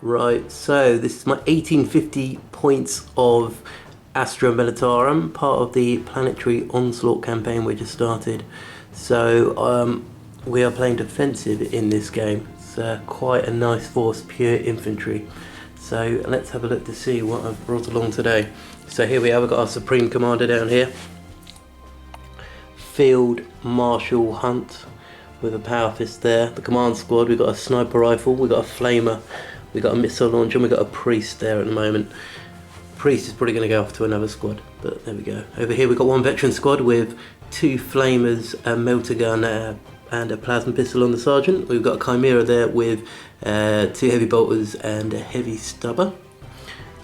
Right, so this is my 1850 points of Astra Militarum, part of the planetary Onslaught campaign we just started. So we are playing defensive in this game. It's quite a nice force, pure infantry. So let's have a look to see what I've brought along today. So here we are, we've got our Supreme Commander down here. Field Marshal Hunt with a power fist there. The command squad, we've got a sniper rifle, we've got a flamer, we've got a missile launcher, and we've got a priest there at the moment. Priest is probably going to go off to another squad, but there we go. Over here we've got one veteran squad with 2 flamers, a melter gun, and a plasma pistol on the sergeant. We've got a chimera there with 2 heavy bolters and a heavy stubber.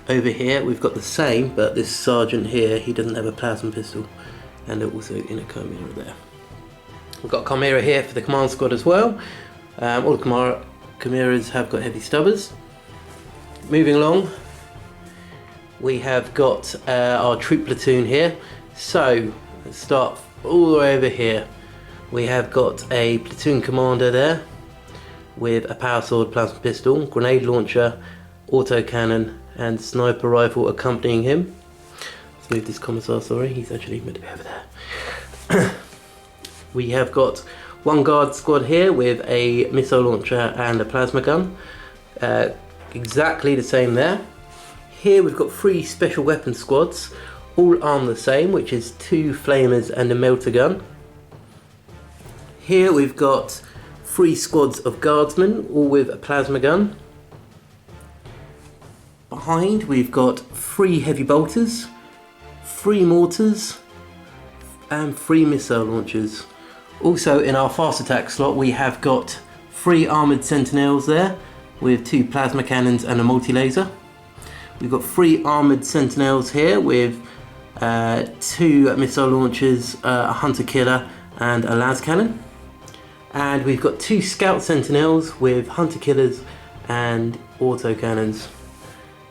Over here we've got the same, but this sergeant here, he doesn't have a plasma pistol, and also in a chimera there. We've got a chimera here for the command squad as well. All the chimeras have got heavy stubbers. Moving along, we have got our troop platoon here. So let's start all the way over here. We have got a platoon commander there with a power sword, plasma pistol, grenade launcher, autocannon, and sniper rifle accompanying him. Let's move this commissar, sorry, he's actually meant to be over there. We have got one guard squad here with a missile launcher and a plasma gun. Exactly the same there. Here we've got 3 special weapon squads, all armed the same, which is 2 flamers and a melter gun. Here we've got 3 squads of guardsmen, all with a plasma gun. Behind we've got 3 heavy bolters, 3 mortars, and 3 missile launchers. Also in our fast attack slot we have got 3 armoured sentinels there with 2 plasma cannons and a multi-laser. We've got 3 armoured sentinels here with 2 missile launchers, a hunter killer and a las cannon. And we've got 2 scout sentinels with hunter killers and auto cannons.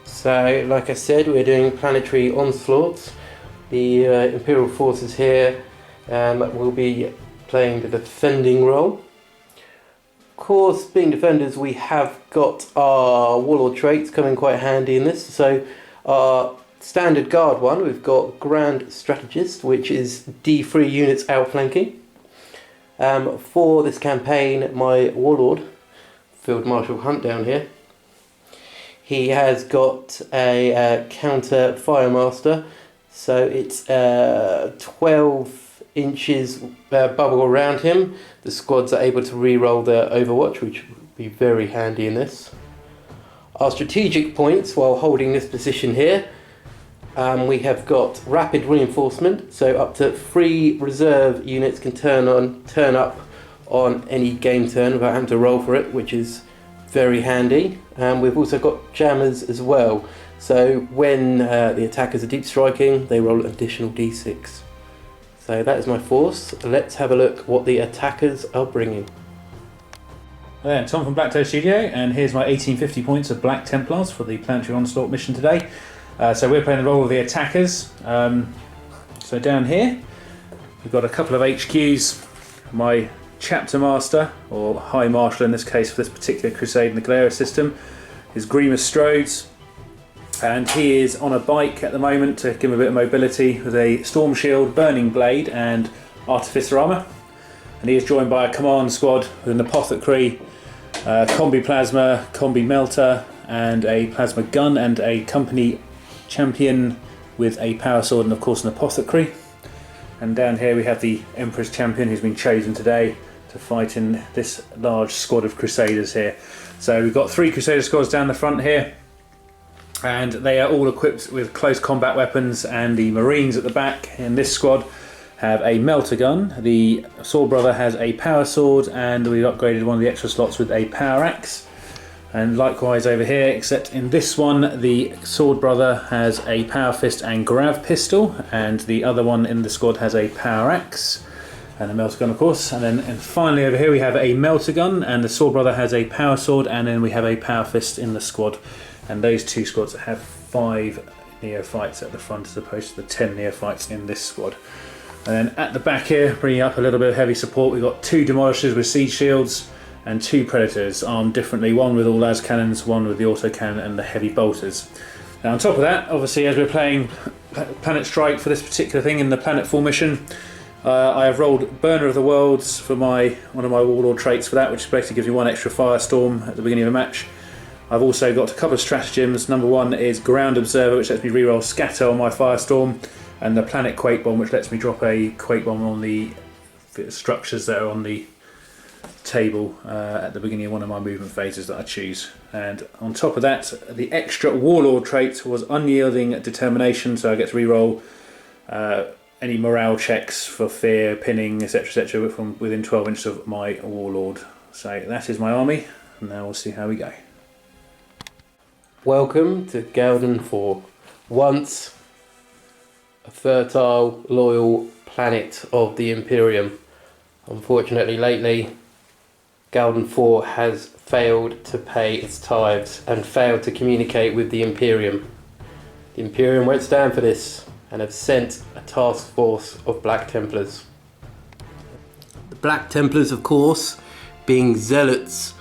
So like I said, we're doing planetary onslaughts. The Imperial forces here will be playing the defending role. Of course, being defenders, we have got our warlord traits coming quite handy in this. So our standard guard one, we've got Grand Strategist, which is D3 units outflanking. For this campaign, my warlord, Field Marshal Hunt down here, he has got a counter firemaster, so it's 12 inches bubble around him. The squads are able to re-roll their overwatch, which would be very handy in this. Our strategic points while holding this position here, we have got rapid reinforcement, so up to 3 reserve units can turn up on any game turn without having to roll for it, which is very handy. We've also got jammers as well, so when the attackers are deep striking, they roll an additional d6. So that is my force. Let's have a look what the attackers are bringing. Then Tom from BlackToad Studio, and here's my 1850 points of Black Templars for the Planetary Onslaught mission today. So we're playing the role of the attackers. So down here, we've got a couple of HQs. My Chapter Master, or High Marshal in this case for this particular Crusade in the Galera system, is Grimus Strodes. And he is on a bike at the moment to give him a bit of mobility with a Storm Shield, Burning Blade and Artificer Armour. And he is joined by a command squad with an Apothecary, Combi Plasma, Combi Melter and a Plasma Gun, and a Company Champion with a Power Sword and of course an Apothecary. And down here we have the Emperor's Champion who's been chosen today to fight in this large squad of Crusaders here. So we've got 3 Crusader squads down the front here, and they are all equipped with close combat weapons, and the Marines at the back in this squad have a melter gun. The Sword Brother has a power sword, and we've upgraded one of the extra slots with a power axe. And likewise over here, except in this one the Sword Brother has a power fist and grav pistol, and the other one in the squad has a power axe and a melter gun of course. And finally over here we have a melter gun, and the Sword Brother has a power sword, and then we have a power fist in the squad. And those 2 squads have 5 neophytes at the front as opposed to the 10 neophytes in this squad. And then at the back here, bringing up a little bit of heavy support, we've got 2 demolishers with siege shields, and 2 Predators armed differently, one with all las cannons, one with the autocannon and the heavy bolters. Now on top of that, obviously as we're playing Planet Strike for this particular thing in the Planetfall mission, I have rolled Burner of the Worlds for one of my Warlord traits for that, which basically gives me 1 extra Firestorm at the beginning of a match. I've also got a couple of stratagems. Number 1 is Ground Observer, which lets me reroll Scatter on my Firestorm, and the Planet Quake Bomb, which lets me drop a Quake Bomb on the structures that are on the table at the beginning of one of my movement phases that I choose. And on top of that, the extra Warlord trait was Unyielding Determination, so I get to reroll any morale checks for fear, pinning, etc., from within 12 inches of my Warlord. So that is my army, and now we'll see how we go. Welcome to Galden 4. Once a fertile, loyal planet of the Imperium. Unfortunately, lately, Galden 4 has failed to pay its tithes and failed to communicate with the Imperium. The Imperium won't stand for this and have sent a task force of Black Templars. The Black Templars, of course, being zealots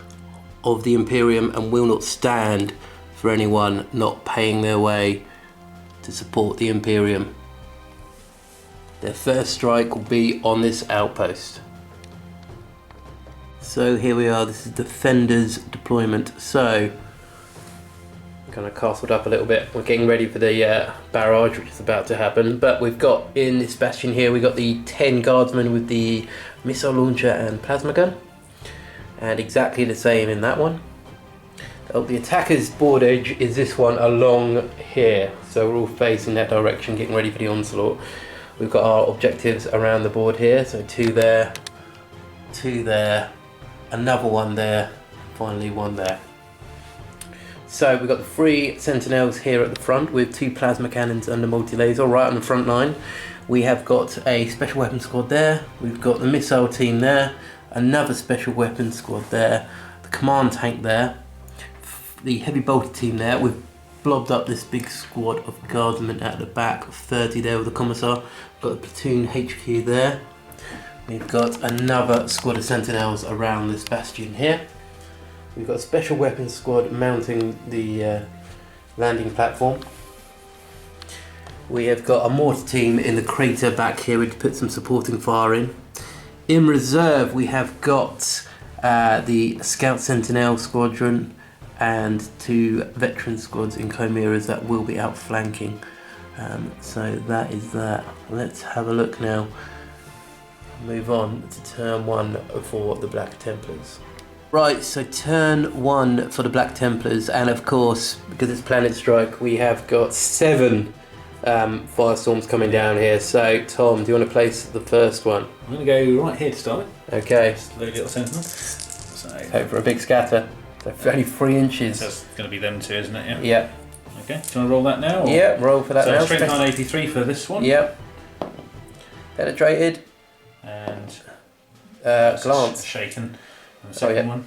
of the Imperium and will not stand for anyone not paying their way to support the Imperium. Their first strike will be on this outpost. So here we are, this is Defender's deployment. So, kind of castled up a little bit. We're getting ready for the barrage, which is about to happen. But we've got, in this bastion here, we've got the 10 guardsmen with the missile launcher and plasma gun. And exactly the same in that one. Oh, the attacker's board edge is this one along here. So we're all facing that direction, getting ready for the onslaught. We've got our objectives around the board here. So 2 there, 2 there, another 1 there, finally 1 there. So we've got the 3 sentinels here at the front with 2 plasma cannons and a multi-laser right on the front line. We have got a special weapons squad there, we've got the missile team there, another special weapons squad there, the command tank there, the heavy bolter team there. We've blobbed up this big squad of guardsmen at the back, 30 there with the commissar. We've got the platoon HQ there. We've got another squad of sentinels around this bastion here. We've got a special weapons squad mounting the landing platform. We have got a mortar team in the crater back here to put some supporting fire in. In reserve we have got the Scout Sentinel Squadron and 2 veteran squads in chimeras that will be outflanking. So that is that. Let's have a look now. Move on to turn 1 for the Black Templars. Right, so turn 1 for the Black Templars, and of course, because it's Planet Strike, we have got 7 firestorms coming down here. So, Tom, do you want to place the first one? I'm going to go right here to start with. Okay. Just a little sentinel. So, hope for a big scatter. So, only 3 inches. That's going to be them 2, isn't it? Yeah. Yep. Okay, do you want to roll that now? Or? Yep, roll for that so now. Strength 983 for this one. Yep. Penetrated. And glance. Shaken. And the second one.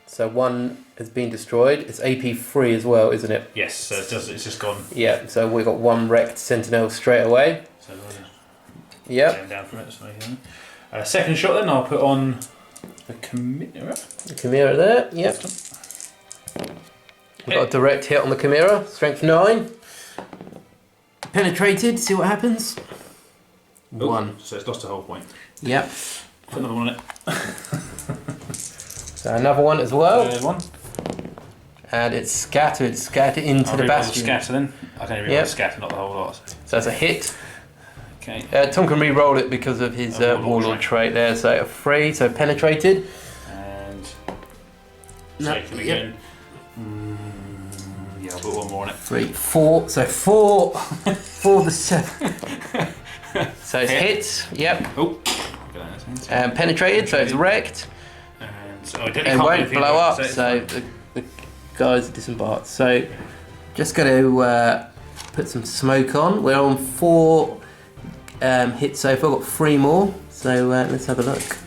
So 1 has been destroyed. It's AP 3 as well, isn't it? Yes, so it's just gone. Yeah, so we've got 1 wrecked sentinel straight away. So yep. Down from it. So, second shot then, I'll put on the Chimera. The Chimera there, yep. We've got a direct hit on the Chimera. Strength 9. Penetrated, see what happens. Ooh, 1. So it's lost a whole point. Yep. Put another one on it. So another 1 as well. Third one. And it's scattered into the bastion. Scatter then. I can only reroll the scatter, not the whole lot. So that's a hit. Okay. Tom can re-roll it because of his Warlord trait there. So a 3, so penetrated. And shaken again. Yeah, I'll put 1 more on it. 3, 4, so 4 for the 7. So it's hit, yep. Oh. And penetrated, so it's wrecked. And so it won't blow up, so the guys are disembarked. So just going to put some smoke on. We're on 4 hits so far, got 3 more. So let's have a look.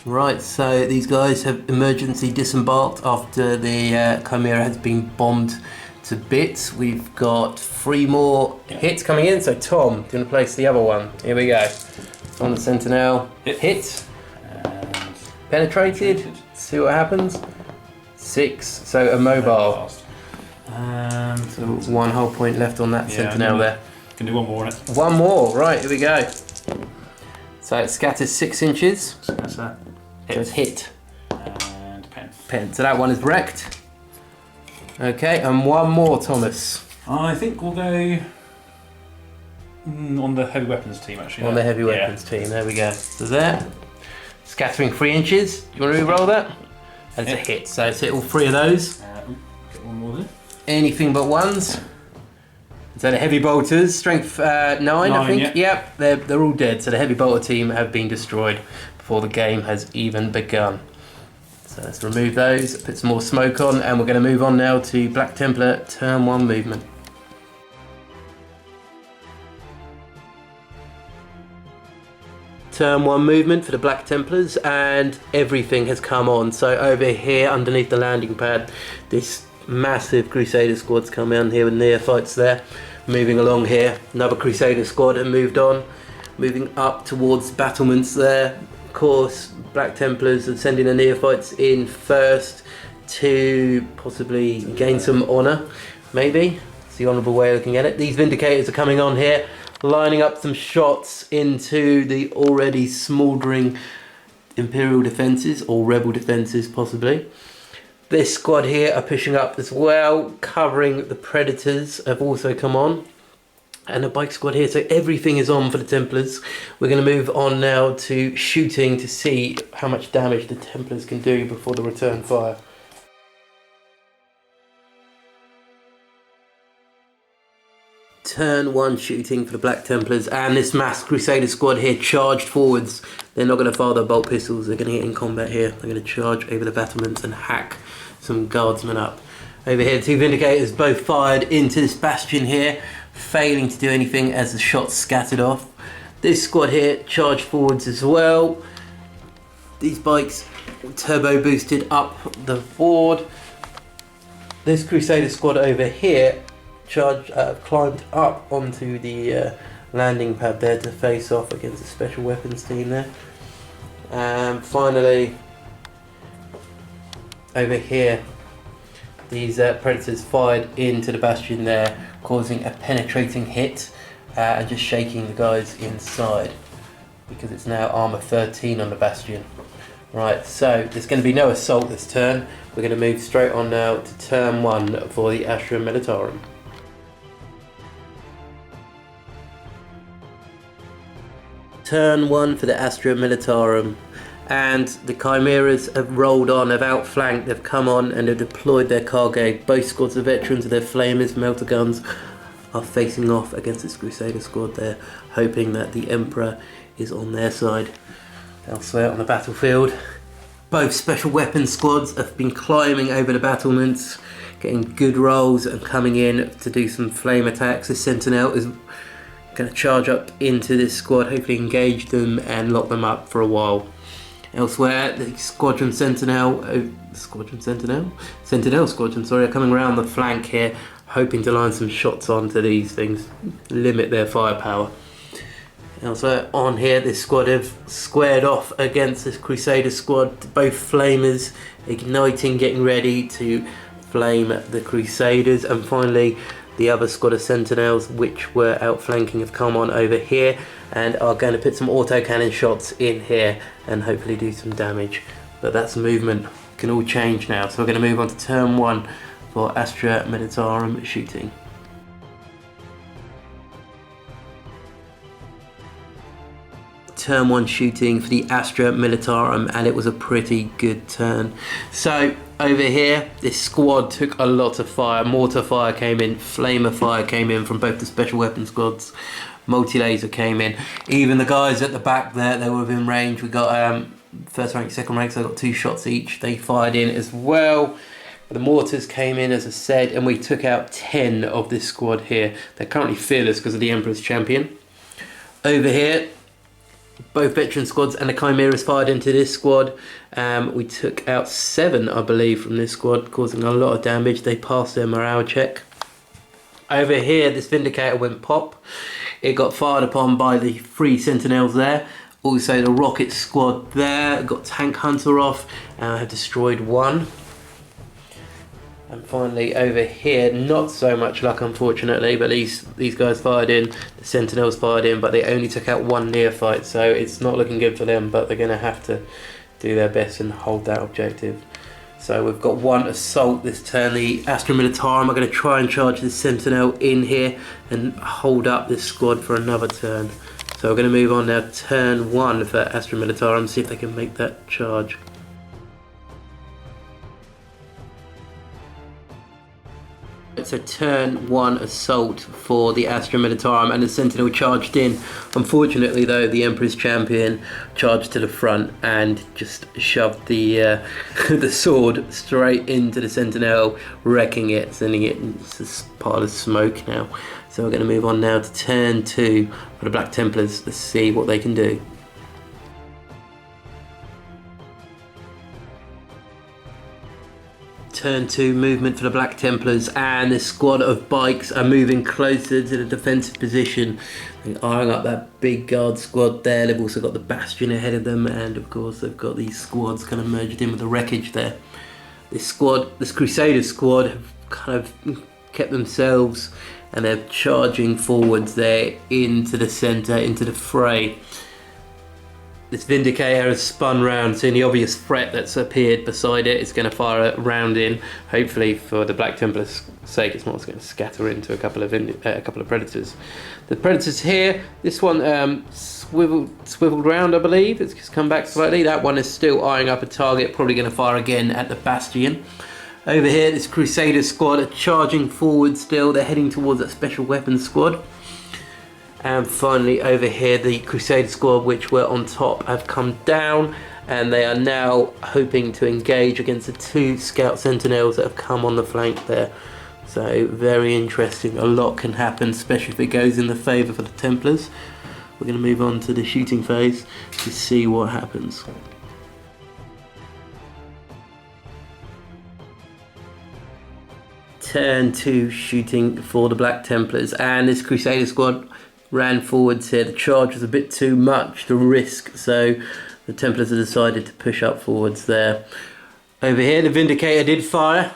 Right, so these guys have emergency disembarked after the Chimera has been bombed to bits. We've got 3 more hits coming in. So Tom, do you want to place the other one? Here we go. On the Sentinel. Hit. Penetrated. See what happens. 6. So a mobile. So 1 whole point left on that sentinel there. Can do one more on it. One more. Right, here we go. So it scatters 6 inches. So that's that. So it's hit. And pen. Pen. So that one is wrecked. Okay, and one more, Thomas. I think we'll go on the heavy weapons team, actually. On the heavy weapons team, there we go. So there, scattering 3 inches. Do you want to re-roll that? And it's a hit, so it's hit all 3 of those. Get one more there. Anything but ones. So the heavy bolters, strength 9, I think. Yeah. Yep, they're all dead. So the heavy bolter team have been destroyed before the game has even begun. So let's remove those, put some more smoke on, and we're going to move on now to Black Templar turn 1 movement. Turn 1 movement for the Black Templars, and everything has come on. So over here underneath the landing pad, this massive Crusader squad's come in here with neophytes there. Moving along here, another Crusader squad have moved on, moving up towards battlements there. Of course, Black Templars are sending the neophytes in first to possibly gain some honour, maybe. It's the honourable way of looking at it. These Vindicators are coming on here, lining up some shots into the already smouldering Imperial defences, or Rebel defences possibly. This squad here are pushing up as well, covering the Predators have also come on. And a bike squad here, so everything is on for the Templars. We're going to move on now to shooting to see how much damage the Templars can do before the return fire. Turn 1 shooting for the Black Templars, and this mass Crusader squad here charged forwards. They're not going to fire their bolt pistols, they're going to get in combat here. They're going to charge over the battlements and hack some guardsmen up. Over here, 2 Vindicators both fired into this bastion here, failing to do anything as the shots scattered off. This squad here charged forwards as well. These bikes turbo boosted up the board. This Crusader squad over here climbed up onto the landing pad there to face off against the special weapons team there. And finally, over here, these Predators fired into the bastion there, causing a penetrating hit and just shaking the guys inside, because it's now armor 13 on the bastion. Right, so there's going to be no assault this turn. We're going to move straight on now to turn 1 for the Astra Militarum. Turn 1 for the Astra Militarum, and the Chimeras have rolled on, have outflanked, they've come on and they've deployed their cargo. Both squads of veterans with their flamers, melter guns, are facing off against this Crusader squad there, hoping that the Emperor is on their side. Elsewhere on the battlefield, both special weapons squads have been climbing over the battlements, getting good rolls and coming in to do some flame attacks. The Sentinel is going to charge up into this squad, hopefully engage them and lock them up for a while. Elsewhere, the Sentinel Squadron, sorry, are coming around the flank here, hoping to line some shots onto these things, limit their firepower. Elsewhere on here, this squad have squared off against this Crusader squad, both flamers igniting, getting ready to flame the Crusaders. And finally, the other squad of Sentinels, which were outflanking, have come on over here and are going to put some autocannon shots in here and hopefully do some damage. But that's movement, can all change now. So we're going to move on to turn 1 for Astra Militarum shooting. Turn 1 shooting for the Astra Militarum, and it was a pretty good turn. So over here, this squad took a lot of fire. Mortar fire came in, flamer fire came in from both the special weapon squads, multi-laser came in. Even the guys at the back there, they were within range. We got first rank, second rank, so I got 2 shots each. They fired in as well. The mortars came in, as I said, and we took out 10 of this squad here. They're currently fearless because of the Emperor's Champion. Over here, both veteran squads and the Chimeras fired into this squad. We took out 7, I believe, from this squad, causing a lot of damage. They passed their morale check. Over here, this Vindicator went pop. It got fired upon by the 3 Sentinels there. Also the rocket squad there, got Tank Hunter off, and I have destroyed one. And finally over here, not so much luck unfortunately, but these guys fired in, the Sentinels fired in, but they only took out one neophyte, so it's not looking good for them, but they're going to have to do their best and hold that objective. So we've got one assault this turn, the Astra Militarum. I'm going to try and charge this Sentinel in here and hold up this squad for another turn. So we're going to move on now, turn 1 for Astra Militarum, see if they can make that charge. So turn 1 assault for the Astra Militarum, and the Sentinel charged in. Unfortunately though, the Emperor's Champion charged to the front and just shoved the the sword straight into the Sentinel, wrecking it, sending it into a pile of smoke now. So we're going to move on now to turn 2 for the Black Templars. Let's see what they can do. Turn 2 movement for the Black Templars, and this squad of bikes are moving closer to the defensive position. They're eyeing up that big guard squad there. They've also got the Bastion ahead of them, and of course they've got these squads kind of merged in with the wreckage there. This Crusader squad have kind of kept themselves, and they're charging forwards there into the centre, into the fray. This Vindicator has spun round, seeing the obvious threat that's appeared beside it. It's going to fire a round in. Hopefully, for the Black Templars' sake, it's not going to scatter into a couple of Predators. The Predators here, this one swiveled round, I believe. It's just come back slightly. That one is still eyeing up a target, probably going to fire again at the Bastion. Over here, this Crusader squad are charging forward still. They're heading towards that special weapons squad. And finally over here, the Crusader squad, which were on top, have come down, and they are now hoping to engage against the 2 Scout Sentinels that have come on the flank there. So very interesting. A lot can happen, especially if it goes in the favour for the Templars. We're going to move on to the shooting phase to see what happens. Turn 2 shooting for the Black Templars, and this Crusader squad ran forwards here. The charge was a bit too much to risk, so the Templars have decided to push up forwards there. Over here, the Vindicator did fire,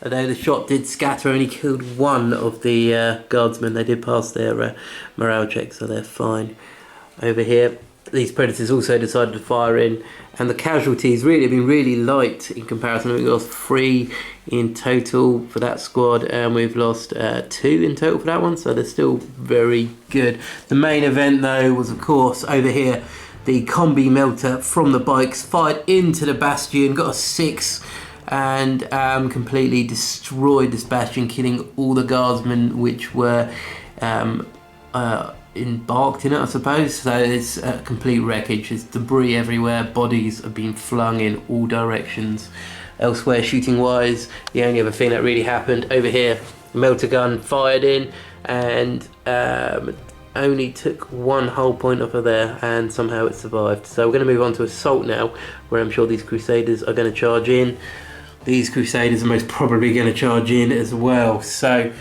although the shot did scatter, only killed one of the guardsmen. They did pass their morale check, so they're fine. Over here, these Predators also decided to fire in, and the casualties really have been really light in comparison. We've lost 3 in total for that squad, and we've lost 2 in total for that one, so they're still very good. The main event though was, of course, over here, the combi melter from the bikes fired into the Bastion, got a 6, and completely destroyed this Bastion, killing all the guardsmen which were embarked in it, I suppose. So it's a complete wreckage. There's debris everywhere, bodies have been flung in all directions. Elsewhere, shooting wise, the only other thing that really happened over here, melter gun fired in, and only took 1 hull point off of there, and somehow it survived. So we're going to move on to assault now, where I'm sure these Crusaders are going to charge in. These Crusaders are most probably going to charge in as well. So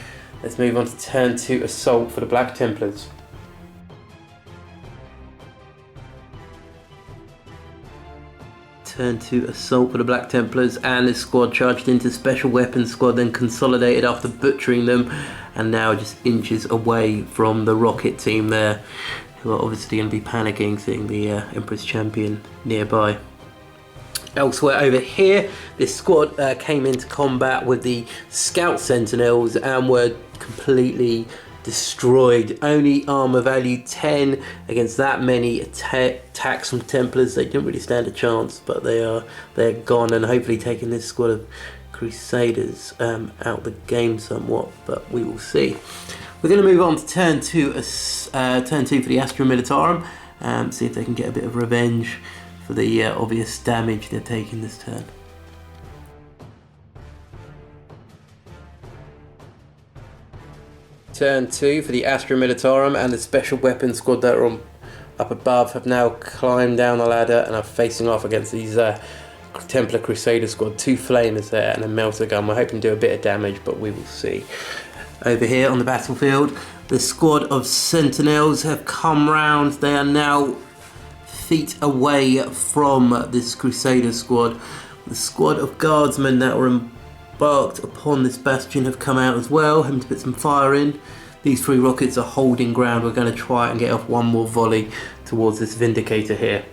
let's move on to turn 2 assault for the Black Templars. Turn 2 assault for the Black Templars, and this squad charged into special weapons squad, then consolidated after butchering them, and now just inches away from the rocket team there, who are obviously going to be panicking seeing the Emperor's Champion nearby. Elsewhere over here, this squad came into combat with the Scout Sentinels and were completely destroyed. Only armor value 10 against that many attacks from Templars. They didn't really stand a chance, but they're gone, and hopefully taking this squad of Crusaders out the game somewhat, but we will see. We're going to move on to turn 2 for the Astra Militarum, see if they can get a bit of revenge for the obvious damage they're taking this turn. Turn 2 for the Astra Militarum, and the special weapons squad that are up above have now climbed down the ladder and are facing off against these Templar Crusader squad. 2 flamers there and a melter gun. We're hoping to do a bit of damage, but we will see. Over here on the battlefield, the squad of Sentinels have come round. They are now feet away from this Crusader squad. The squad of guardsmen that were embarked upon this bastion have come out as well, having to put some fire in. These 3 rockets are holding ground. We're going to try and get off one more volley towards this Vindicator here.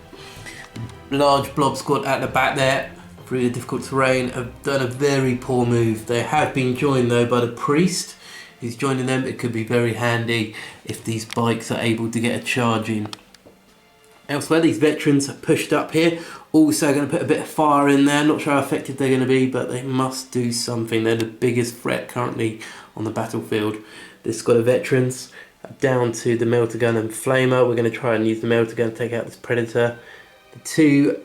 Large blob squad at the back there, through the difficult terrain, have done a very poor move. They have been joined though by the priest who's joining them. It could be very handy if these bikes are able to get a charge in. Elsewhere, these veterans are pushed up here, also going to put a bit of fire in there. Not sure how effective they're going to be, but they must do something. They're the biggest threat currently on the battlefield. This squad of veterans down to the melter gun and flamer. We're going to try and use the melter gun to take out this predator. The 2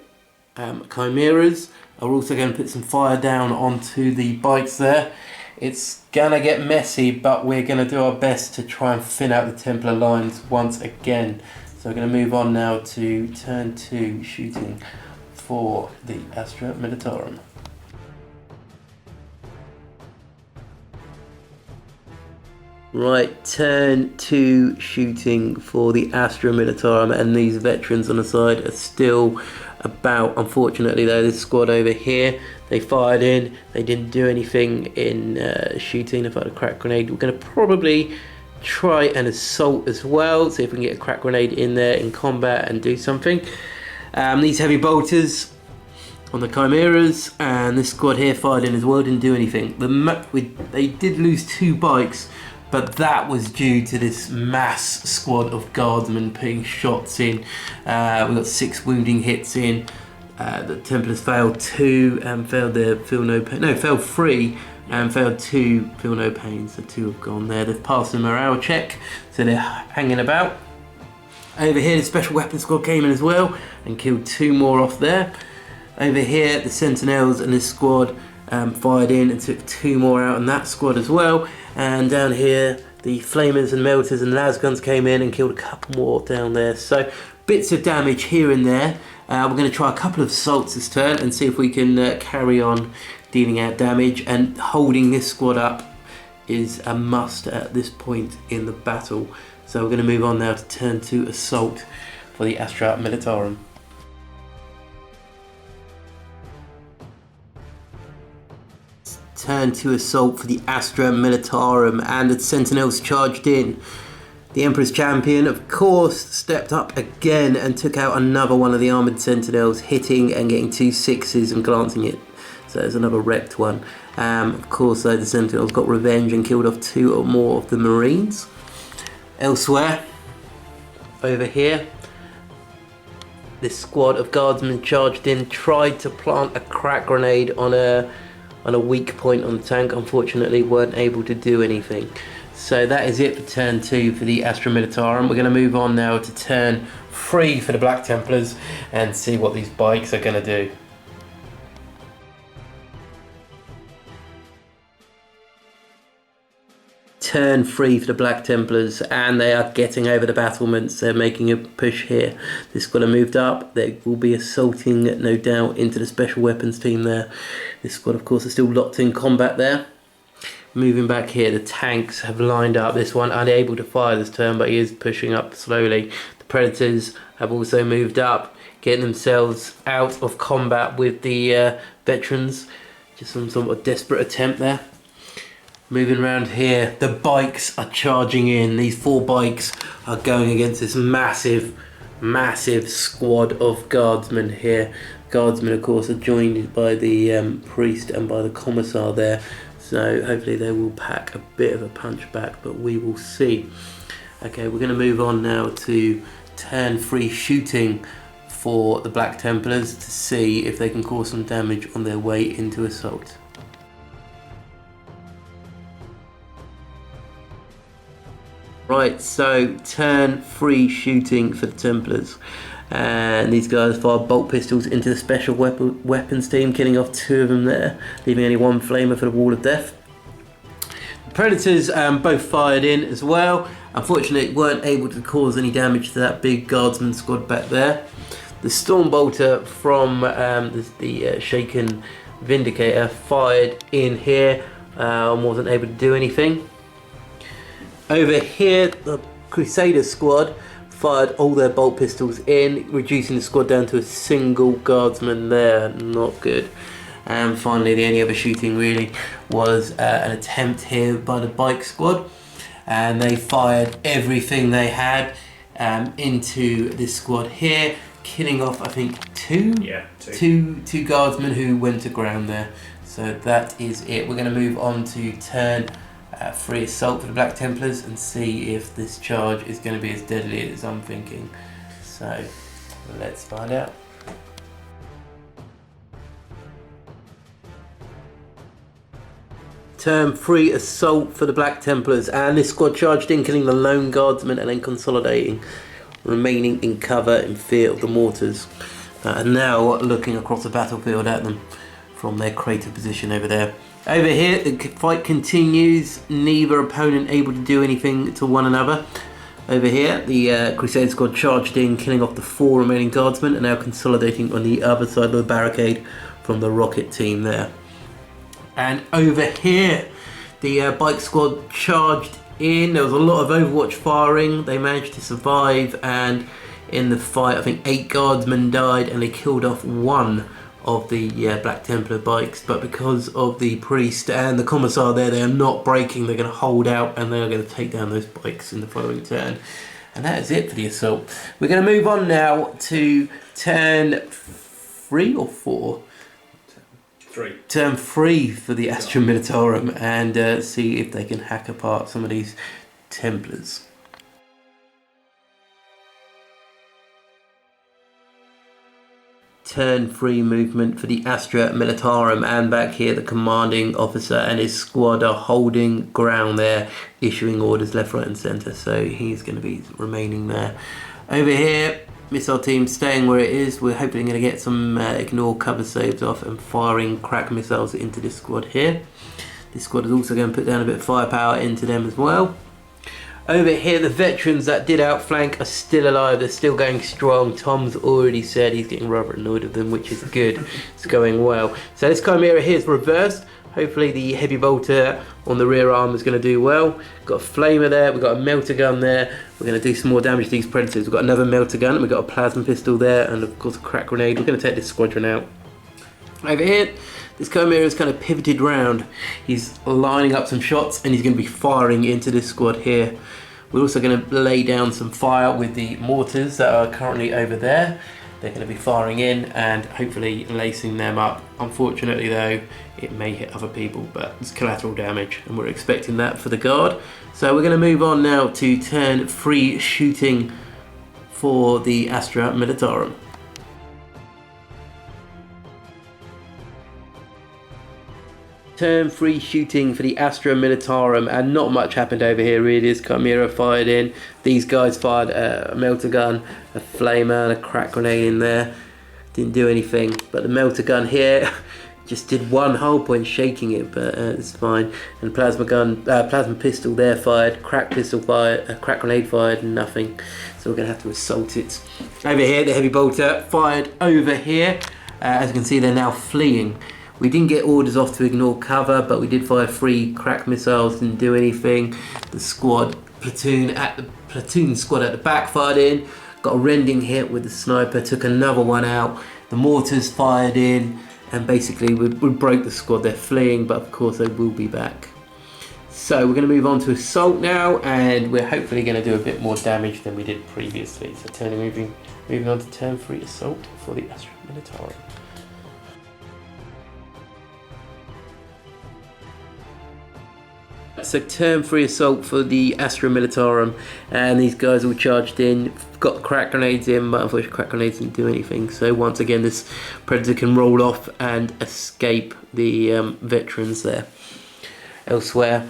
chimeras are also going to put some fire down onto the bikes there. It's going to get messy, but we're going to do our best to try and thin out the Templar lines once again. So we're going to move on now to turn 2 shooting for the Astra Militarum. Right, turn 2 shooting for the Astra Militarum, and these veterans on the side are still about. Unfortunately though, this squad over here, they fired in, they didn't do anything in shooting. They fired a crack grenade. We're going to probably try an assault as well, see if we can get a crack grenade in there in combat and do something. These heavy bolters on the chimeras, and this squad here fired in as well, didn't do anything. They did lose 2 bikes, but that was due to this mass squad of guardsmen putting shots in. We got 6 wounding hits in. The Templars failed 2 and failed their failed 3 and failed 2, feel no pain, so 2 have gone there. They've passed the morale check, so they're hanging about. Over here, the special weapons squad came in as well and killed 2 more off there. Over here, the Sentinels and this squad fired in and took 2 more out in that squad as well. And down here, the flamers and melters and lasguns came in and killed a couple more down there. So bits of damage here and there. We're going to try a couple of assaults this turn and see if we can carry on dealing out damage, and holding this squad up is a must at this point in the battle. So we're going to move on now to turn 2 assault for the Astra Militarum. Turn 2 assault for the Astra Militarum, and the Sentinels charged in. The Emperor's Champion, of course, stepped up again and took out another one of the armoured Sentinels, hitting and getting 2 6s and glancing it. So there's another wrecked one. Of course, though, the Sentinels got revenge and killed off 2 or more of the Marines. Elsewhere, over here, this squad of guardsmen charged in, tried to plant a crack grenade on a weak point on the tank. Unfortunately, weren't able to do anything. So that is it for turn 2 for the Astra Militarum. We're going to move on now to turn 3 for the Black Templars and see what these bikes are going to do. Turn 3 for the Black Templars, and they are getting over the battlements. They're making a push here. This squad have moved up. They will be assaulting, no doubt, into the special weapons team there. This squad, of course, are still locked in combat there. Moving back here, the tanks have lined up. This one unable to fire this turn, but he is pushing up slowly. The Predators have also moved up, getting themselves out of combat with the veterans. Just some sort of desperate attempt there. Moving around here, the bikes are charging in. These 4 bikes are going against this massive squad of guardsmen here. Guardsmen, of course, are joined by the priest and by the commissar there. So hopefully they will pack a bit of a punch back, but we will see. Okay, we're going to move on now to turn 3 shooting for the Black Templars to see if they can cause some damage on their way into assault. Right, so turn 3 shooting for the Templars. And these guys fire bolt pistols into the special weapons team, killing off 2 of them there, leaving only 1 flamer for the wall of death. The Predators both fired in as well. Unfortunately, weren't able to cause any damage to that big guardsman squad back there. The Stormbolter from the shaken Vindicator fired in here and wasn't able to do anything. Over here, the Crusader squad fired all their bolt pistols in, reducing the squad down to a single guardsman there. Not good. And finally, the only other shooting really was an attempt here by the bike squad, and they fired everything they had into this squad here, killing off I think two guardsmen who went to ground there. So that is it. We're going to move on to turn 3 assault for the Black Templars and see if this charge is going to be as deadly as I'm thinking. So let's find out. Turn 3 assault for the Black Templars, and this squad charged in, killing the lone guardsman and then consolidating, remaining in cover in fear of the mortars. And now looking across the battlefield at them from their crater position over there. Over here, the fight continues, neither opponent able to do anything to one another. Over here, the Crusade squad charged in, killing off the 4 remaining guardsmen, and now consolidating on the other side of the barricade from the rocket team there. And over here, the bike squad charged in. There was a lot of Overwatch firing. They managed to survive, and in the fight, I think 8 guardsmen died, and they killed off 1 of the Black Templar bikes. But because of the priest and the commissar there, they are not breaking. They're going to hold out, and they're going to take down those bikes in the following turn. And that is it for the assault. We're going to move on now to turn 3 or 4. Turn 3 for the Astra Militarum, and see if they can hack apart some of these Templars. Turn 3 movement for the Astra Militarum, and back here the commanding officer and his squad are holding ground there, issuing orders left, right and centre, so he's going to be remaining there. Over here, missile team staying where it is. We're hoping going to get some ignore cover saves off and firing crack missiles into this squad here. This squad is also going to put down a bit of firepower into them as well. Over here, the veterans that did outflank are still alive. They're still going strong. Tom's already said he's getting rather annoyed with them, which is good. It's going well. So this Chimera here is reversed. Hopefully the heavy bolter on the rear arm is going to do well. Got a flamer there, we've got a melter gun there. We're going to do some more damage to these predators. We've got another melter gun, and we've got a plasma pistol there, and of course a crack grenade. We're going to take this squadron out. Over here, this Chimera is kind of pivoted round. He's lining up some shots, and he's going to be firing into this squad here. We're also going to lay down some fire with the mortars that are currently over there. They're going to be firing in and hopefully lacing them up. Unfortunately though, it may hit other people, but it's collateral damage, and we're expecting that for the guard. So we're going to move on now to turn 3 shooting for the Astra Militarum. Turn 3 shooting for the Astra Militarum, and not much happened over here really. As Chimera fired in, these guys fired a melter gun, a flamer and a crack grenade in there. Didn't do anything, but the melter gun here just did 1 hull point, shaking it, but it's fine. And plasma pistol there fired, crack pistol fired, a crack grenade fired, nothing. So we're going to have to assault it. Over here, the heavy bolter fired over here. As you can see, they're now fleeing. We didn't get orders off to ignore cover, but we did fire 3 crack missiles, didn't do anything. The platoon squad at the back fired in, got a rending hit with the sniper, took another one out. The mortars fired in, and basically we broke the squad. They're fleeing, but of course they will be back. So we're going to move on to assault now, and we're hopefully going to do a bit more damage than we did previously. So moving on to turn 3 assault for the Astra Militarum. So turn 3 assault for the Astra Militarum, and these guys all charged in, got crack grenades in, but unfortunately crack grenades didn't do anything. So once again this predator can roll off and escape the veterans there. Elsewhere,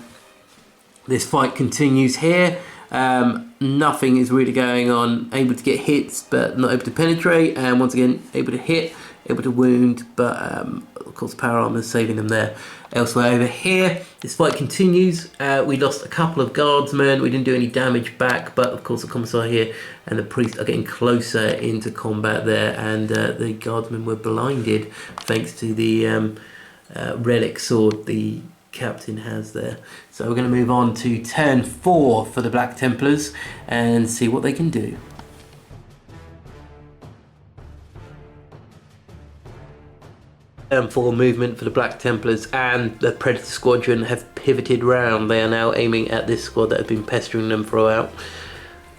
this fight continues here. Nothing is really going on. Able to get hits but not able to penetrate, and once again able to hit, able to wound, but of course power armor is saving them there. Elsewhere over here, this fight continues. We lost a couple of guardsmen. We didn't do any damage back, but of course the commissar here and the priest are getting closer into combat there, and the guardsmen were blinded thanks to the relic sword the captain has there. So we're going to move on to turn 4 for the Black Templars and see what they can do. Turn 4 movement for the Black Templars and the Predator Squadron have pivoted round. They are now aiming at this squad that has been pestering them throughout.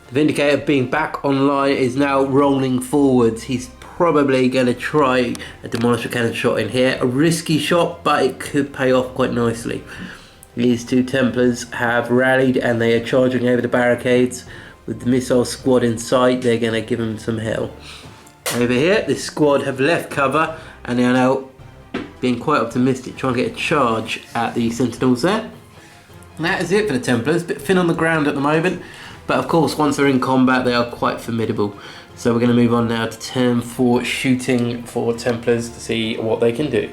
The Vindicator, being back online, is now rolling forwards. He's probably going to try a Demolisher Cannon shot in here. A risky shot, but it could pay off quite nicely. These two Templars have rallied and they are charging over the barricades. With the missile squad in sight, they're going to give them some hell. Over here, this squad have left cover and they are now being quite optimistic, trying to get a charge at the Sentinels there. And that is it for the Templars. A bit thin on the ground at the moment, but of course once they're in combat they are quite formidable. So we're going to move on now to turn 4 shooting for Templars to see what they can do.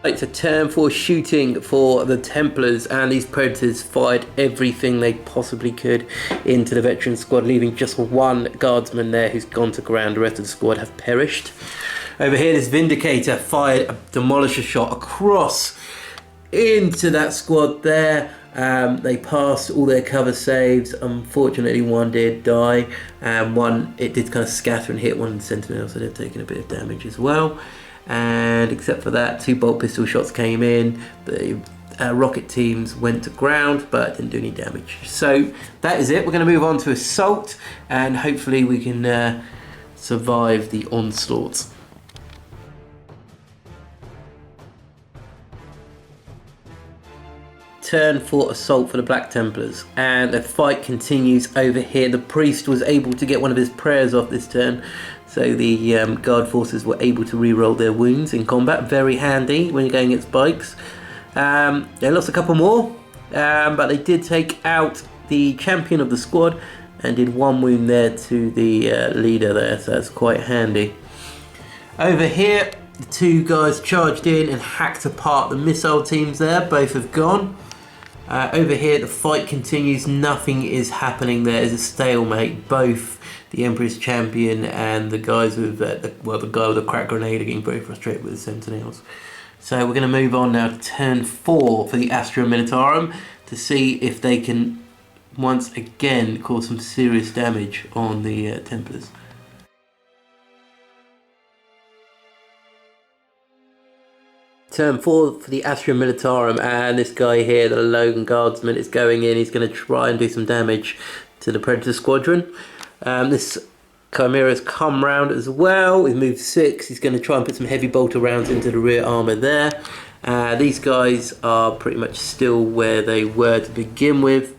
It's a turn 4 shooting for the Templars, and these Predators fired everything they possibly could into the veteran squad, leaving just one guardsman there who's gone to ground. The rest of the squad have perished. Over here, this Vindicator fired a Demolisher shot across into that squad there. They passed all their cover saves. Unfortunately, one did die, and one, it did kind of scatter and hit one of the Sentinels, so they've taken a bit of damage as well. And except for that, 2 bolt pistol shots came in. The rocket teams went to ground but didn't do any damage. So that is it. We're going to move on to assault, and hopefully we can survive the onslaught. Turn 4 assault for the Black Templars, and the fight continues over here. The priest was able to get one of his prayers off this turn, so the guard forces were able to re-roll their wounds in combat. Very handy when you're going against bikes. They lost a couple more, but they did take out the champion of the squad and did 1 wound there to the leader there, so that's quite handy. Over here, the 2 guys charged in and hacked apart the missile teams there. Both have gone. Over here, the fight continues. Nothing is happening. There is a stalemate. Both the Emperor's champion and the guys with the guy with the crack grenade are getting very frustrated with the Sentinels. So we're going to move on now to turn 4 for the Astra Militarum to see if they can once again cause some serious damage on the Templars. Turn 4 for the Astra Militarum, and this guy here, the lone guardsman, is going in. He's going to try and do some damage to the Predator Squadron. This Chimera's come round as well. He's moved 6. He's going to try and put some heavy bolter rounds into the rear armour there. These guys are pretty much still where they were to begin with.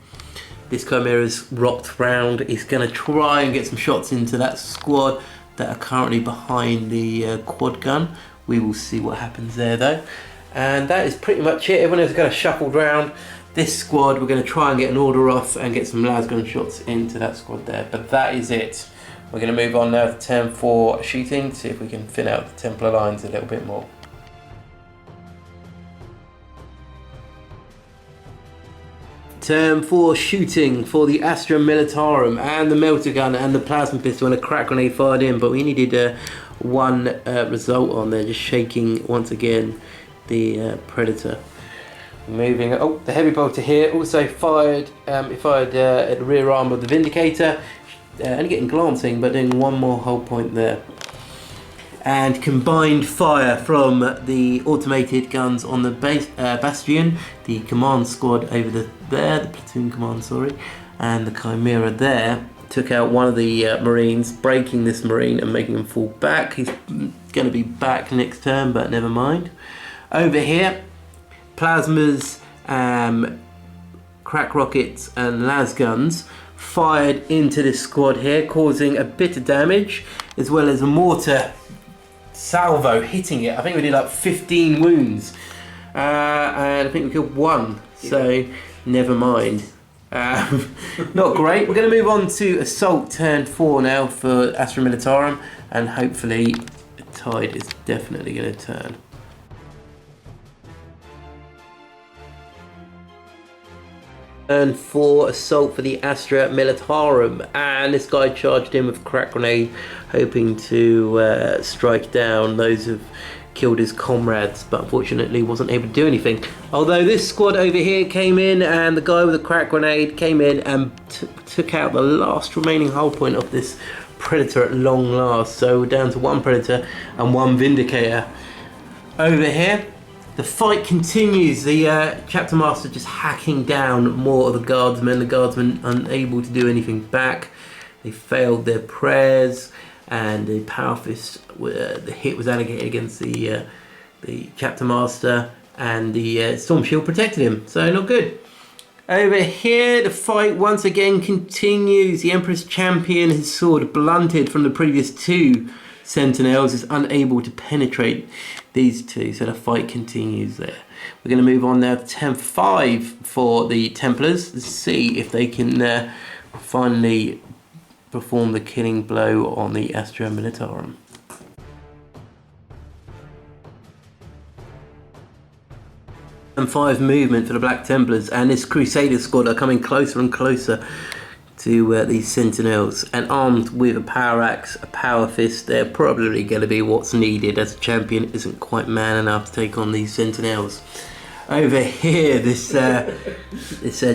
This Chimera's rocked round. He's going to try and get some shots into that squad that are currently behind the quad gun. We will see what happens there though. And that is pretty much it. Everyone has kind of shuffled round. This squad, we're going to try and get an order off and get some lasgun shots into that squad there. But that is it. We're going to move on now to turn 4 shooting to see if we can thin out the Templar lines a little bit more. Turn 4 shooting for the Astra Militarum, and the melter gun and the plasma pistol and a crack grenade fired in, but we needed 1 result on there, just shaking once again the Predator. Moving, the heavy bolter here also fired. It fired at the rear arm of the Vindicator, only getting glancing, but doing 1 more hull point there. And combined fire from the automated guns on the Bastion, the command squad over there, the platoon command, sorry, and the Chimera there, took out one of the Marines, breaking this Marine and making him fall back. He's going to be back next turn, but never mind. Over here, plasmas, crack rockets and las guns fired into this squad here, causing a bit of damage, as well as a mortar salvo hitting it. I think we did like 15 wounds, and I think we killed 1, so never mind. Not great. We're going to move on to assault turn 4 now for Astra Militarum, and hopefully the tide is definitely going to turn. Turn 4 assault for the Astra Militarum, and this guy charged in with a crack grenade, hoping to strike down those who've killed his comrades, but unfortunately wasn't able to do anything. Although this squad over here came in, and the guy with the crack grenade came in and took out the last remaining hull point of this Predator at long last. So we're down to one Predator and one Vindicator. Over here, the fight continues. The Chapter Master just hacking down more of the Guardsmen. The Guardsmen unable to do anything back. They failed their prayers, and the Power Fist, the hit was allocated against the Chapter Master, and the Storm Shield protected him. So not good. Over here, the fight once again continues. The Emperor's Champion, his sword blunted from the previous two Sentinels, is unable to penetrate these two, so the fight continues there. We're going to move on now to turn 5 for the Templars to see if they can finally perform the killing blow on the Astra Militarum. And 5 movement for the Black Templars, and this Crusader squad are coming closer and closer to these Sentinels, and armed with a power axe, a power fist. They're probably going to be what's needed, as a champion isn't quite man enough to take on these Sentinels. Over here, this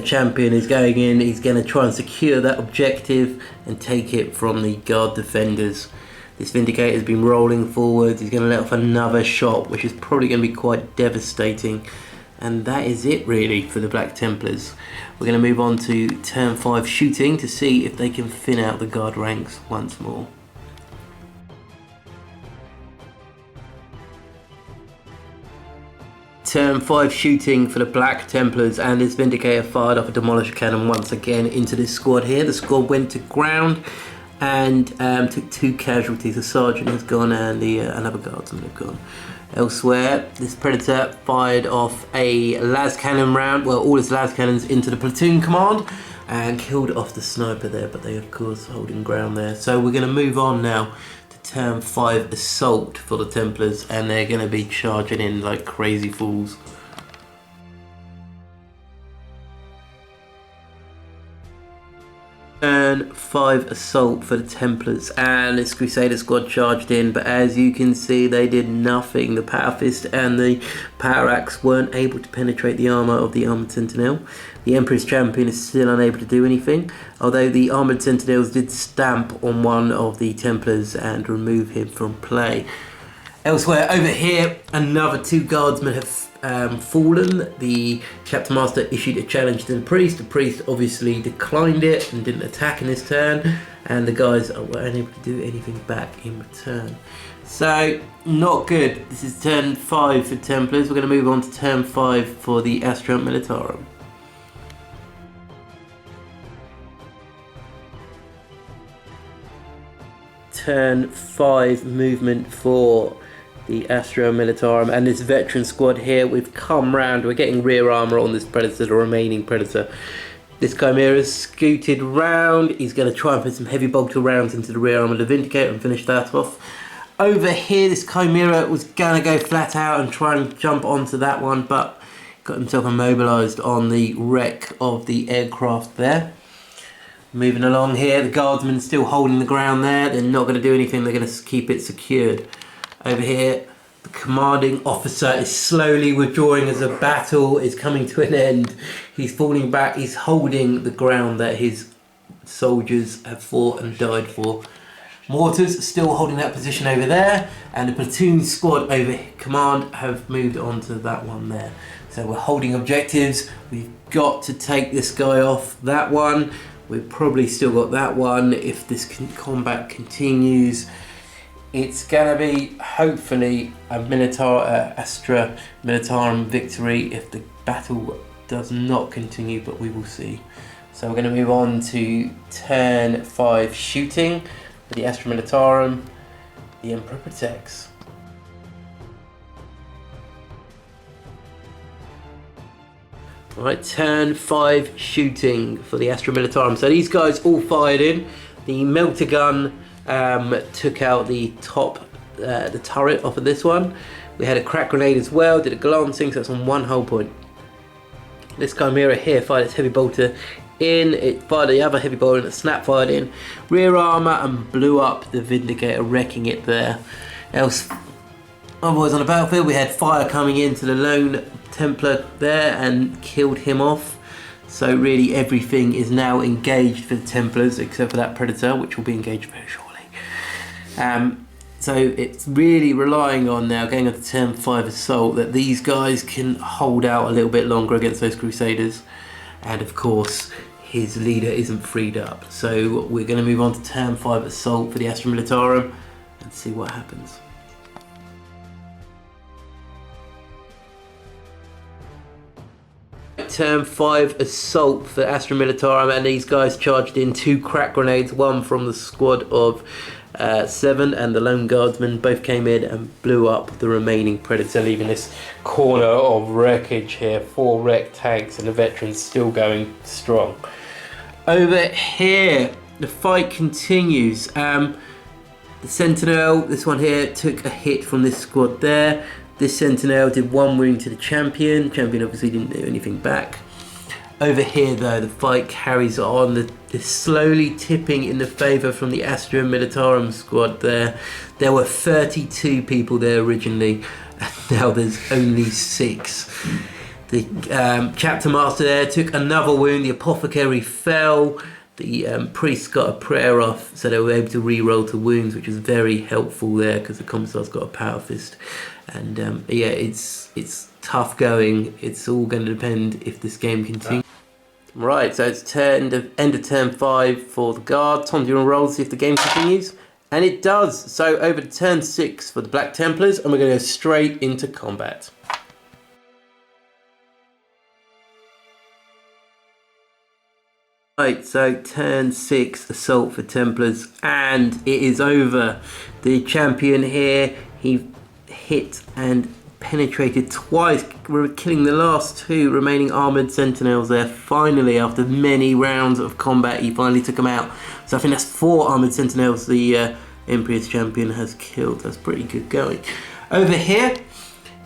champion is going in. He's going to try and secure that objective and take it from the guard defenders. This Vindicator has been rolling forwards. He's going to let off another shot, which is probably going to be quite devastating. And that is it really for the Black Templars. We're going to move on to turn 5 shooting to see if they can thin out the guard ranks once more. Turn 5 shooting for the Black Templars, and this Vindicator fired off a Demolisher Cannon once again into this squad here. The squad went to ground and took 2 casualties. The Sergeant has gone and another Guardsman have gone. Elsewhere, this Predator fired off a las cannon round, well, all his las cannons into the platoon command, and killed off the sniper there, but they of course holding ground there. So we're going to move on now to turn 5 assault for the Templars, and they're going to be charging in like crazy fools. Turn 5 assault for the Templars, and this Crusader squad charged in, but as you can see, they did nothing. The Power Fist and the Power Axe weren't able to penetrate the armour of the Armoured Sentinel. The Emperor's Champion is still unable to do anything, although the Armoured Sentinels did stamp on one of the Templars and remove him from play. Elsewhere, over here, another 2 Guardsmen have fallen. The Chapter Master issued a challenge to the Priest. The Priest obviously declined it and didn't attack in this turn, and the guys were unable to do anything back in return. So, not good. This is turn 5 for Templars. We're going to move on to turn 5 for the Astra Militarum. Turn 5 movement for the Astra Militarum, and this veteran squad here, we've come round. We're getting rear armour on this Predator, the remaining Predator. This Chimera's scooted round. He's going to try and put some heavy bolter rounds into the rear armour of the Vindicator and finish that off. Over here, this Chimera was going to go flat out and try and jump onto that one, but got himself immobilised on the wreck of the aircraft there. Moving along here, the Guardsmen still holding the ground there. They're not going to do anything. They're going to keep it secured. Over here, the commanding officer is slowly withdrawing as the battle is coming to an end. He's falling back. He's holding the ground that his soldiers have fought and died for. Mortars still holding that position over there, and the platoon squad over command have moved on to that one there. So we're holding objectives. We've got to take this guy off that one. We've probably still got that one. If this combat continues, it's going to be hopefully a Astra Militarum victory if the battle does not continue, but we will see. So we're going to move on to turn 5 shooting with the Astra Militarum. The Emperor protects. Right, turn 5 shooting for the Astra Militarum. So these guys all fired in. The melter gun took out the the turret off of this one. We had a crack grenade as well, did a glancing, so that's on 1 hull point. This Chimera here fired its heavy bolter in, it fired the other heavy bolter and it snap fired in. Rear armour and blew up the Vindicator, wrecking it there. Otherwise on the battlefield we had fire coming into the lone Templar there and killed him off. So really everything is now engaged for the Templars except for that Predator, which will be engaged very shortly. So it's really relying on now, going into turn 5 assault, that these guys can hold out a little bit longer against those Crusaders. And of course, his leader isn't freed up. So we're going to move on to turn 5 assault for the Astra Militarum and see what happens. Turn 5 assault for Astra Militarum, and these guys charged in 2 crack grenades, one from the squad of 7 and the lone guardsman. Both came in and blew up the remaining Predator, leaving this corner of wreckage here. 4 wrecked tanks and the veterans still going strong. Over here, the fight continues. The Sentinel, this one here, took a hit from this squad there. This Sentinel did 1 wound to the Champion. Champion obviously didn't do anything back. Over here though, the fight carries on. They're slowly tipping in the favour from the Astra Militarum squad there. There were 32 people there originally, and now there's only 6. The Chapter Master there took another wound. The Apothecary fell. The priest got a prayer off, so they were able to re-roll to wounds, which was very helpful there because the Commissar's got a power fist. And yeah, it's tough going. It's all going to depend if this game continues. Right, so it's end of turn 5 for the guard. Tom, do you want to roll to see if the game continues? And it does. So over to turn 6 for the Black Templars, and we're going to go straight into combat. Right, so turn 6 assault for Templars, and it is over. The Champion here, he hit and penetrated twice, killing the last 2 remaining armoured sentinels there. Finally, after many rounds of combat, he finally took them out. So I think that's 4 armoured sentinels the Emperor's Champion has killed. That's pretty good going. Over here,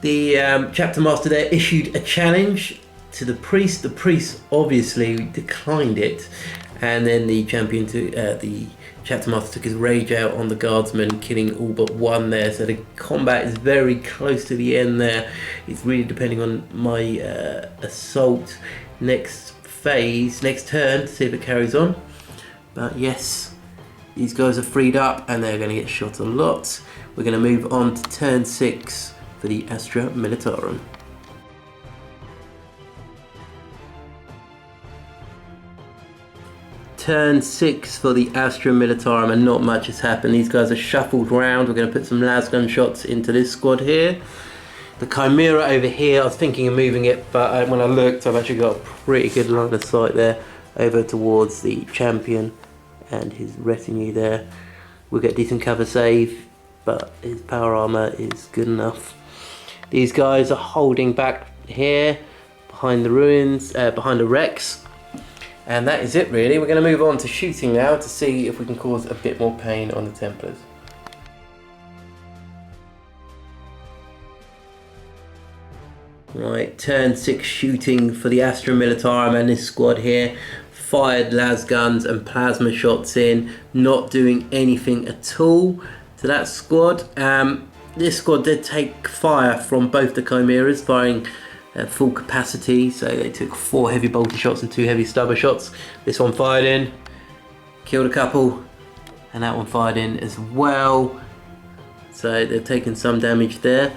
the Chapter Master there issued a challenge to the priest. The priest obviously declined it, and then the Champion the Chapter Master took his rage out on the guardsman, killing all but 1 there. So the combat is very close to the end there. It's really depending on my assault next phase, next turn, to see if it carries on. But yes, these guys are freed up and they're going to get shot a lot. We're going to move on to turn 6 for the Astra Militarum. Turn 6 for the Astra Militarum, and not much has happened. These guys are shuffled round. We're going to put some lasgun shots into this squad here. The Chimera over here, I was thinking of moving it, but when I looked, I've actually got a pretty good line of sight there over towards the Champion and his retinue there. We'll get decent cover save, but his power armor is good enough. These guys are holding back here behind the ruins, behind the wrecks. And that is it really. We're going to move on to shooting now to see if we can cause a bit more pain on the Templars. Right, turn 6 shooting for the Astra Militarum, and this squad here fired las guns and plasma shots in, not doing anything at all to that squad. This squad did take fire from both the Chimeras, firing at full capacity, so they took 4 heavy bolter shots and 2 heavy stubber shots. This one fired in, killed a couple, and that one fired in as well. So they've taken some damage there.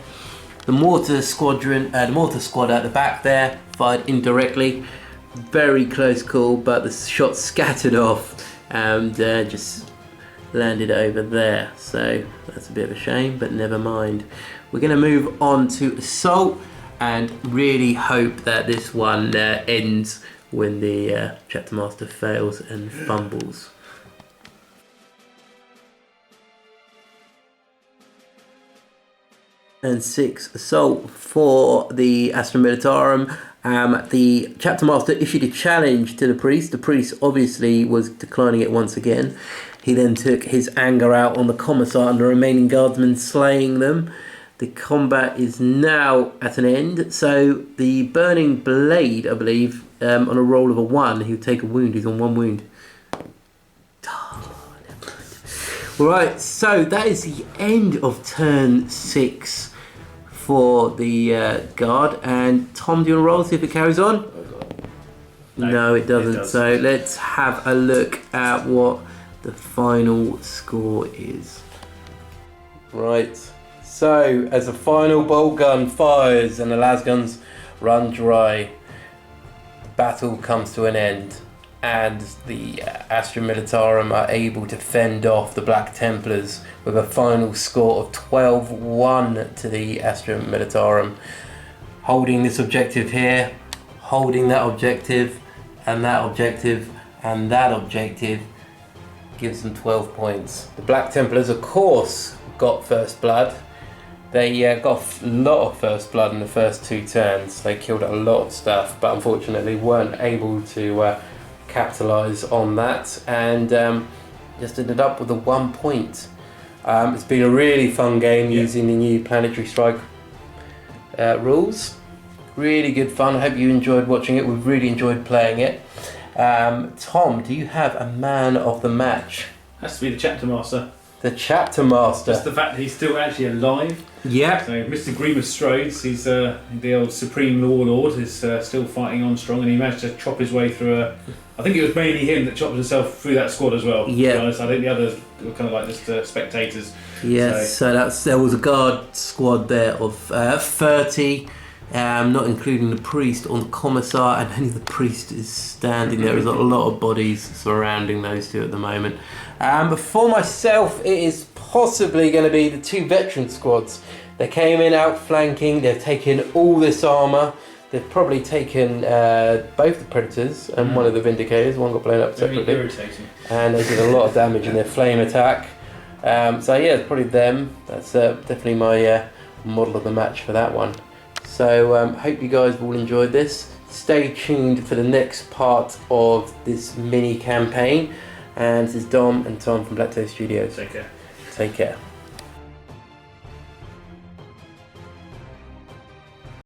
The mortar squadron, the mortar squad at the back there fired indirectly. Very close call, but the shots scattered off and just landed over there. So that's a bit of a shame, but never mind. We're going to move on to assault and really hope that this one ends when the Chapter Master fails and fumbles. And 6 assault for the Astra Militarum. The Chapter Master issued a challenge to the priest. The priest obviously was declining it once again. He then took his anger out on the Commissar and the remaining guardsmen, slaying them. The combat is now at an end. So the Burning Blade, I believe, on a roll of a 1, he'll take a wound. He's on 1 wound. Oh, never mind. Right, so that is the end of turn 6 for the guard. And Tom, do you want to roll, see if it carries on? No, it doesn't. It does. So let's have a look at what the final score is. Right, so as the final bolt gun fires and the lasguns run dry, the battle comes to an end, and the Astra Militarum are able to fend off the Black Templars with a final score of 12-1 to the Astra Militarum, holding this objective here, holding that objective, and that objective, and that objective, gives them 12 points. The Black Templars, of course, got first blood. They got a lot of first blood in the first 2 turns. They killed a lot of stuff, but unfortunately weren't able to capitalise on that, and just ended up with a 1 point. It's been a really fun game using the new planetary strike rules. Really good fun. I hope you enjoyed watching it. We've really enjoyed playing it. Tom, do you have a man of the match? Has to be the chapter master. The chapter master. Just the fact that he's still actually alive. Yep. So Mr. Grievous Strodes, he's the old supreme warlord, is still fighting on strong, and he managed to chop his way through I think it was mainly him that chopped himself through that squad as well. Yeah. To be honest. I think the others were kind of like just spectators. Yes, so there was a guard squad there of 30, not including the priest or the commissar, and only the priest is standing there. There's a lot of bodies surrounding those two at the moment. But for myself, it is possibly going to be the 2 veteran squads. They came in outflanking, they've taken all this armour. They've probably taken both the Predators and one of the Vindicators. One got blown up separately. Very irritating. And they did a lot of damage in their flame attack. So yeah, it's probably them. That's definitely my model of the match for that one. So hope you guys have all enjoyed this. Stay tuned for the next part of this mini campaign. And this is Dom and Tom from BlackToad Studios. Take care. Take care.